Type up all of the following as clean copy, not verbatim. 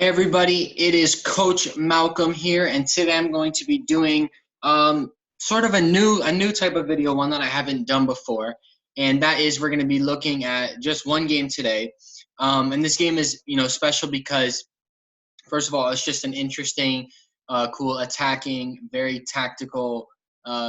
Hey everybody, it is Coach Malcolm here, and today I'm going to be doing sort of a new type of video, one that I haven't done before, and that is we're going to be looking at just one game today. And this game is special because first of all, it's just an interesting, cool attacking, very tactical,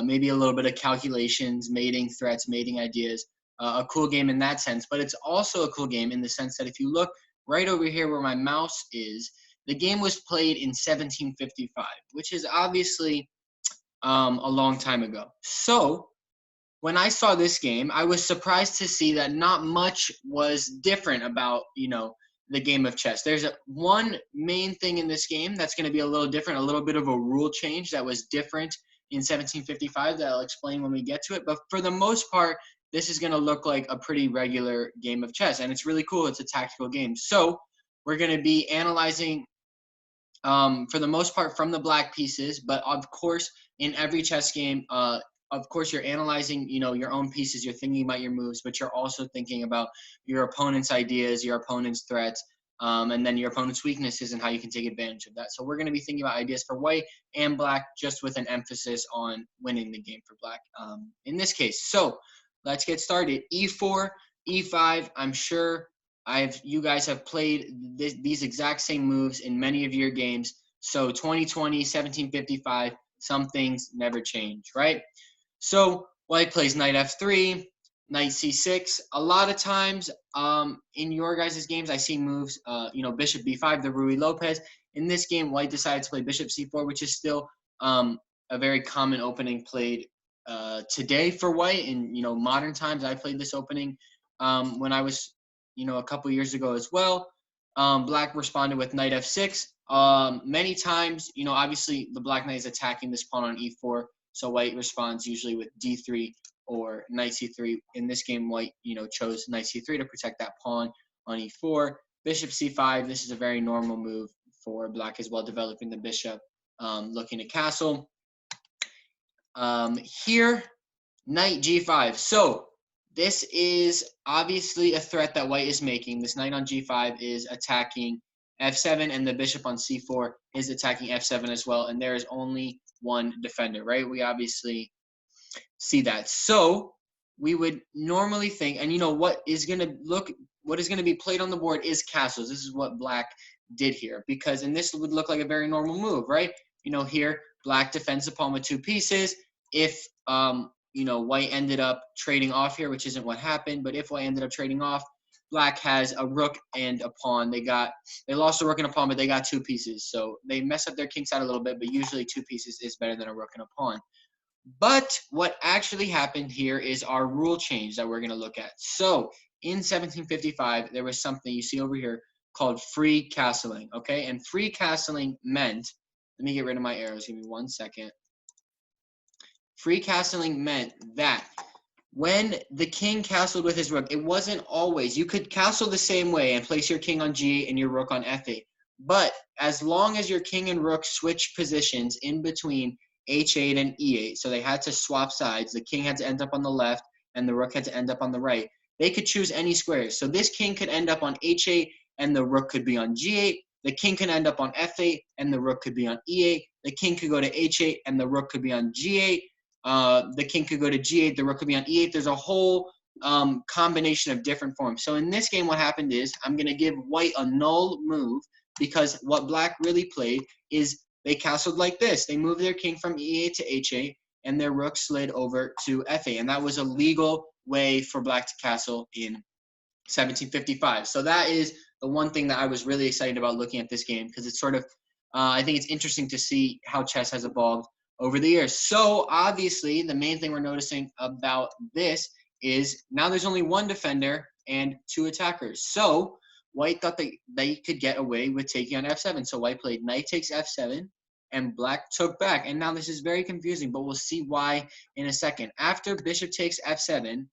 maybe a little bit of calculations, mating threats, mating ideas. A cool game in that sense, but it's also a cool game in the sense that if you look right over here where my mouse is, the game was played in 1755, which is obviously a long time ago. So when I saw this game, I was surprised to see that not much was different about, the game of chess. There's one main thing in this game that's going to be a little different, a little bit of a rule change that was different in 1755 that I'll explain when we get to it. But for the most part, this is going to look like a pretty regular game of chess, and it's really cool. It's a tactical game. So we're going to be analyzing, for the most part, from the black pieces, but of course, in every chess game, of course, you're analyzing, your own pieces. You're thinking about your moves, but you're also thinking about your opponent's ideas, your opponent's threats, and then your opponent's weaknesses and how you can take advantage of that. So we're going to be thinking about ideas for white and black, just with an emphasis on winning the game for black in this case. So let's get started. E4, E5. I'm sure you guys have played these exact same moves in many of your games. So 2020, 1755. Some things never change, right? So white plays knight f3, knight c6. A lot of times in your guys' games, I see moves, bishop b5, the Ruy Lopez. In this game, white decided to play bishop c4, which is still a very common opening played today for white. In modern times, I played this opening when I was a couple years ago as well. Black responded with knight f6. Many times, obviously the black knight is attacking this pawn on e4. So white responds usually with d3 or knight c3. In this game, white, chose knight c3 to protect that pawn on e4. Bishop c5, this is a very normal move for black as well, developing the bishop, looking to castle. Here, knight g5. So this is obviously a threat that white is making. This knight on g5 is attacking f7, and the bishop on c4 is attacking f7 as well, and there is only one defender, right? We obviously see that. So we would normally think, and what is going to be played on the board is castles. This is what black did here, because and this would look like a very normal move, right? Here black defends the pawn with two pieces. If white ended up trading off here, which isn't what happened, but if white ended up trading off, black has a rook and a pawn. They lost a rook and a pawn, but they got two pieces. So they mess up their king side a little bit, but usually two pieces is better than a rook and a pawn. But what actually happened here is our rule change that we're going to look at. So in 1755, there was something you see over here called free castling, okay? And free castling meant, let me get rid of my arrows, give me 1 second. Free castling meant that when the king castled with his rook, it wasn't always. You could castle the same way and place your king on g8 and your rook on f8. But as long as your king and rook switch positions in between h8 and e8, so they had to swap sides. The king had to end up on the left and the rook had to end up on the right. They could choose any squares. So this king could end up on h8 and the rook could be on g8. The king can end up on f8 and the rook could be on e8. The king could go to h8 and the rook could be on g8. The king could go to g8, the rook could be on e8. There's a whole combination of different forms. So in this game, what happened is I'm going to give white a null move, because what black really played is they castled like this. They moved their king from e8 to h8, and their rook slid over to f8. And that was a legal way for black to castle in 1755. So that is the one thing that I was really excited about looking at this game, because it's sort of, I think it's interesting to see how chess has evolved over the years. So obviously, the main thing we're noticing about this is now there's only one defender and two attackers. So white thought that they could get away with taking on f7. So white played knight takes f7, and black took back. And now this is very confusing, but we'll see why in a second. After bishop takes f7,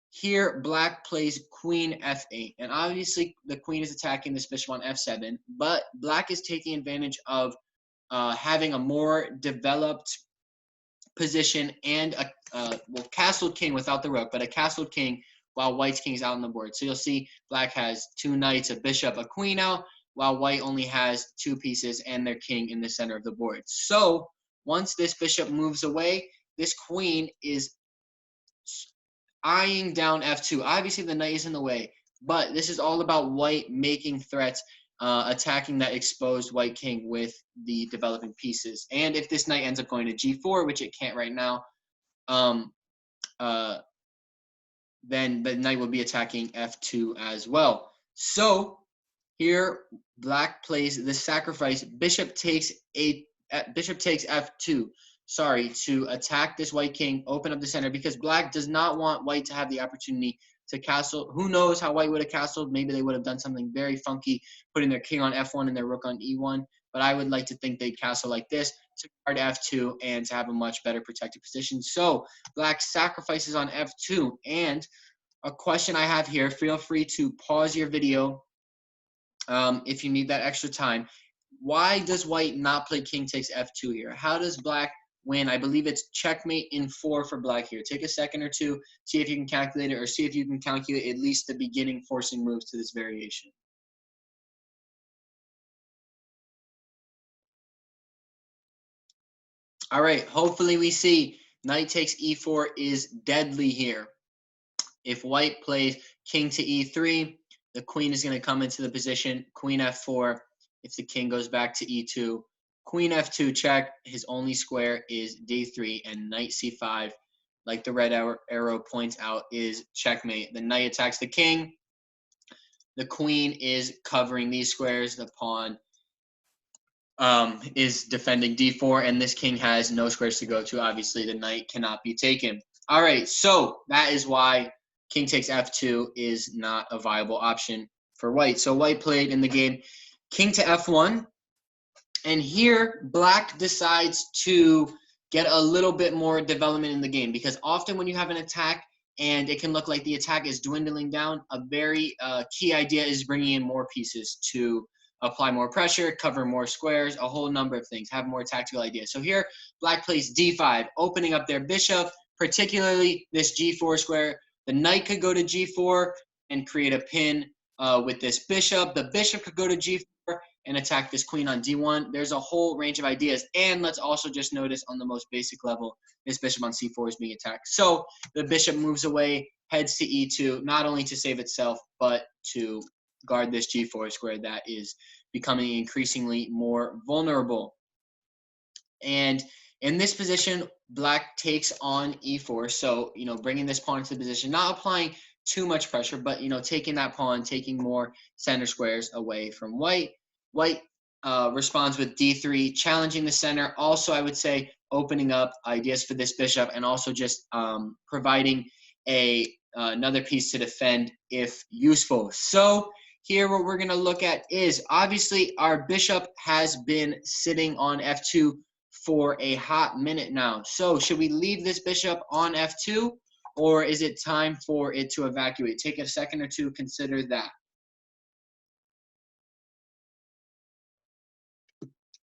here black plays queen f8. And obviously, the queen is attacking this bishop on f7, but black is taking advantage of having a more developed position and a castled king without the rook, but a castled king while white's king is out on the board. So you'll see black has two knights, a bishop, a queen out, while white only has 2 pieces and their king in the center of the board. So once this bishop moves away, this queen is eyeing down f2. Obviously, the knight is in the way, but this is all about white making threats, attacking that exposed white king with the developing pieces. And if this knight ends up going to g4, which it can't right now, then the knight will be attacking f2 as well. So here, black plays the sacrifice. Bishop takes f2. Sorry, to attack this white king, open up the center, because black does not want white to have the opportunity to castle. Who knows how white would have castled? Maybe they would have done something very funky, putting their king on f1 and their rook on e1. But I would like to think they'd castle like this to guard f2 and to have a much better protected position. So black sacrifices on f2. And a question I have here, feel free to pause your video if you need that extra time. Why does white not play king takes f2 here? How does black win? I believe it's checkmate in 4 for black here. Take a second or two, see if you can calculate it, or see if you can calculate at least the beginning forcing moves to this variation. All right, hopefully we see knight takes e4 is deadly here. If white plays king to e3, the queen is going to come into the position, queen f4. If the king goes back to e2, queen f2 check, his only square is d3, and knight c5, like the red arrow points out, is checkmate. The knight attacks the king. The queen is covering these squares. The pawn is defending d4, and this king has no squares to go to. Obviously, the knight cannot be taken. All right, so that is why king takes f2 is not a viable option for white. So white played in the game king to f1, and here black decides to get a little bit more development in the game, because often when you have an attack and it can look like the attack is dwindling down, a very key idea is bringing in more pieces to apply more pressure, cover more squares, a whole number of things, have more tactical ideas. So here black plays d5, opening up their bishop, particularly this g4 square. The knight could go to g4 and create a pin with this bishop. The bishop could go to g4 and attack this queen on d1. There's a whole range of ideas. And let's also just notice on the most basic level, this bishop on c4 is being attacked. So the bishop moves away, heads to e2, not only to save itself, but to guard this g4 square that is becoming increasingly more vulnerable. And in this position, black takes on e4. So, bringing this pawn into the position, not applying too much pressure, but, taking that pawn, taking more center squares away from white. White responds with d3, challenging the center. Also, I would say opening up ideas for this bishop, and also just providing another piece to defend if useful. So here what we're going to look at is, obviously, our bishop has been sitting on f2 for a hot minute now. So should we leave this bishop on f2, or is it time for it to evacuate? Take a second or two, consider that.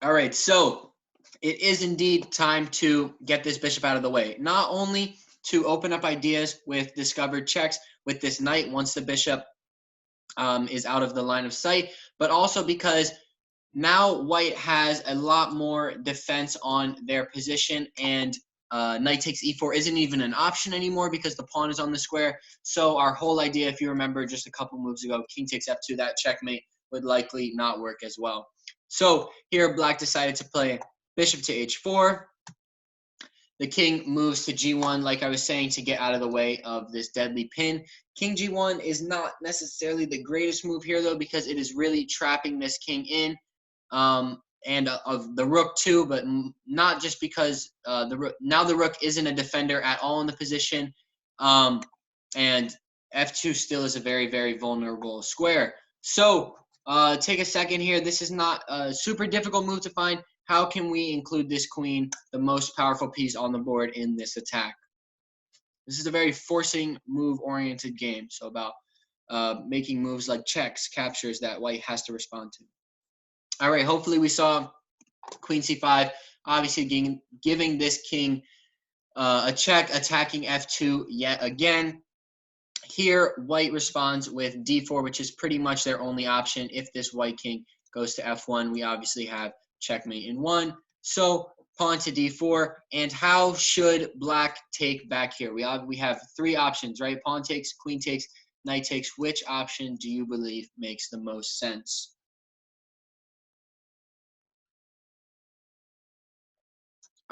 All right, so it is indeed time to get this bishop out of the way. Not only to open up ideas with discovered checks with this knight once the bishop is out of the line of sight, but also because now white has a lot more defense on their position, and knight takes e4 isn't even an option anymore because the pawn is on the square. So our whole idea, if you remember just a couple moves ago, king takes f2, that checkmate would likely not work as well. So here black decided to play bishop to h4. The king moves to g1, like I was saying, to get out of the way of this deadly pin. King g1 is not necessarily the greatest move here, though, because it is really trapping this king in. And of the rook too, but not just because now the rook isn't a defender at all in the position, and f2 still is a very, very vulnerable square. So take a second here. This is not a super difficult move to find. How can we include this queen, the most powerful piece on the board, in this attack? This is a very forcing move-oriented game, so about making moves like checks, captures that white has to respond to. All right, hopefully we saw queen c5, obviously giving this king a check, attacking f2 yet again. Here, white responds with d4, which is pretty much their only option if this white king goes to f1, we obviously have checkmate in 1. So pawn to d4. And how should black take back here? We have 3 options, right? Pawn takes, queen takes, knight takes. Which option do you believe makes the most sense?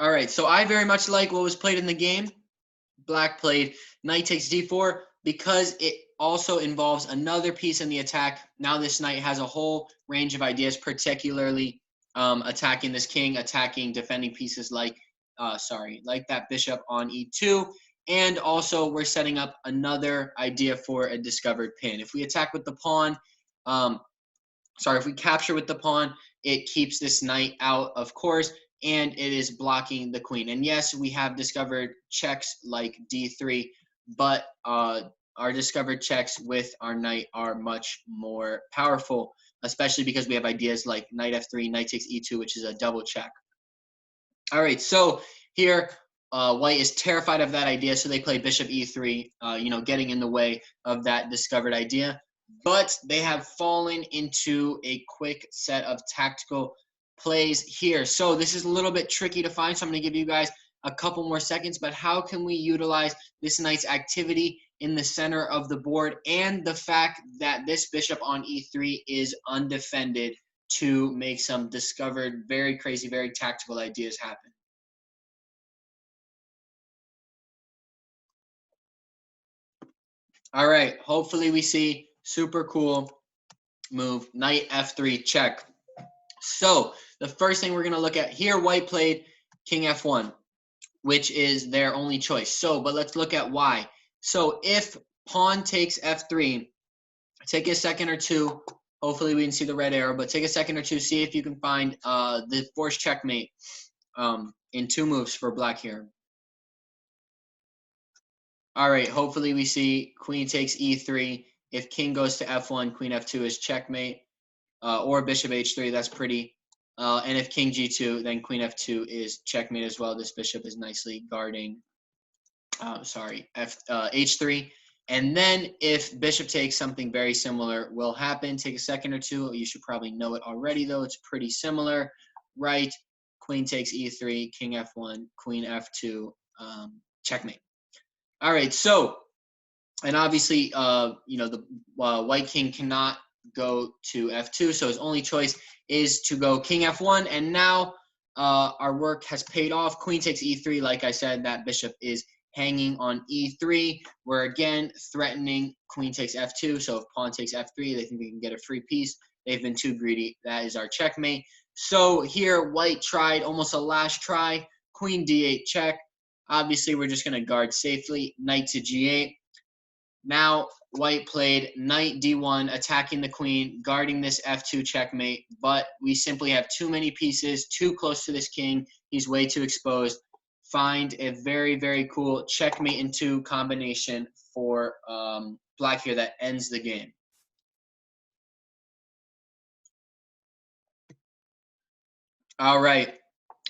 All right, so I very much like what was played in the game. Black played knight takes d4 because it also involves another piece in the attack. Now this knight has a whole range of ideas, particularly attacking this king, attacking defending pieces like that bishop on e2. And also we're setting up another idea for a discovered pin. If we attack with the pawn, if we capture with the pawn, it keeps this knight out, of course, and it is blocking the queen. And yes, we have discovered checks like d3, but our discovered checks with our knight are much more powerful, especially because we have ideas like knight f3, knight takes e2, which is a double check. All right, so here white is terrified of that idea, so they play bishop e3, getting in the way of that discovered idea. But they have fallen into a quick set of tactical plays here. So this is a little bit tricky to find, so I'm going to give you guys a couple more seconds. But how can we utilize this knight's activity in the center of the board and the fact that this bishop on e3 is undefended to make some discovered, very crazy, very tactical ideas happen? All right, hopefully we see super cool move, knight f3 check. So the first thing we're going to look at here, white played king f1, which is their only choice. So, but let's look at why. So if pawn takes f3, take a second or two. Hopefully we can see the red arrow, but take a second or two, see if you can find the forced checkmate in 2 moves for black here. All right, hopefully we see queen takes e3. If king goes to f1, queen f2 is checkmate. Or bishop h3, that's pretty. And if king g2, then queen f2 is checkmate as well. This bishop is nicely guarding, h3. And then if bishop takes, something very similar will happen. Take a second or two. You should probably know it already, though. It's pretty similar, right? Queen takes e3, king f1, queen f2, checkmate. All right, so, and obviously, the white king cannot go to f2, so his only choice is to go king f1, and now our work has paid off. Queen takes e3. Like I said, that bishop is hanging on e3. We're again threatening queen takes f2, so if pawn takes f3, they think they can get a free piece. They've been too greedy. That is our checkmate. So here, white tried almost a last try. Queen d8 check. Obviously, we're just going to guard safely. Knight to g8. Now, white played knight d1, attacking the queen, guarding this f2 checkmate, but we simply have too many pieces, too close to this king. He's way too exposed. Find a very, very cool checkmate in 2 combination for black here that ends the game. All right.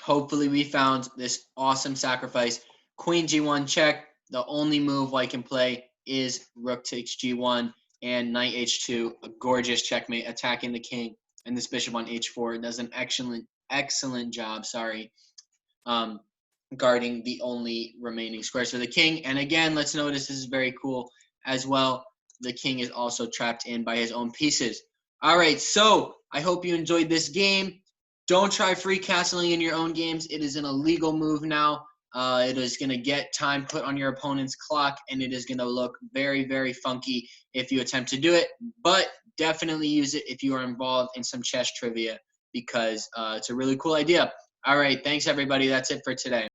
Hopefully we found this awesome sacrifice. Queen g1 check. The only move white can play is rook takes g1 and knight h2, a gorgeous checkmate, attacking the king, and this bishop on h4 does an excellent job, guarding the only remaining squares for the king. And again, let's notice this is very cool as well. The king is also trapped in by his own pieces. All right, so I hope you enjoyed this game. Don't try free castling in your own games. It is an illegal move now. It is going to get time put on your opponent's clock, and it is going to look very, very funky if you attempt to do it. But definitely use it if you are involved in some chess trivia, because it's a really cool idea. All right, thanks, everybody. That's it for today.